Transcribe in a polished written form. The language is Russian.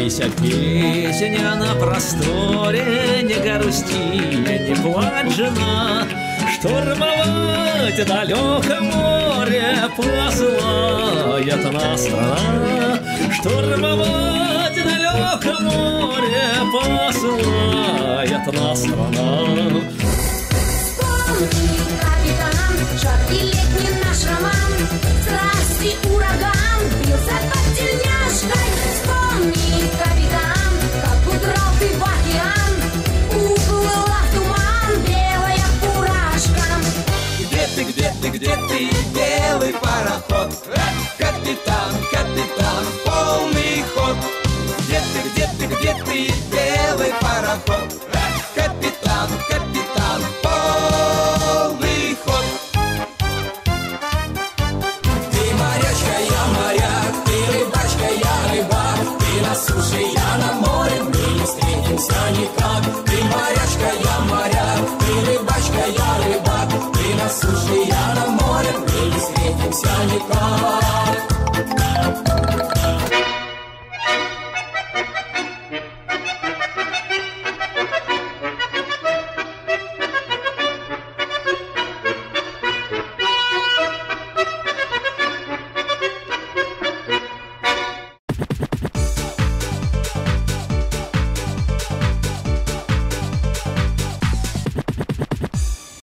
Пейся, песня на просторе, не грусти, не плачь, жена. Штурмовать далеко море посылает нас страна. Штурмовать далеко море посылает нас страна. Вспомни, капитан, жаркий летний наш роман. Страсти ураган бился под тельняшкой. Вспомни, капитан, как удрал ты в океан. Уплыла в туман белая фуражка. Где ты, белый пароход? Капитан, капитан, полный ход. Где ты, белый пароход? Капитан, капитан, полный ход. Ты морячка, я моряк, ты рыбачка, я рыбак. Ты на суше, я на море, мы не встретимся никак. Ты морячка, я моряк, ты рыбачка, я рыбак. Ты на суше, я на море, мы не встретимся никак.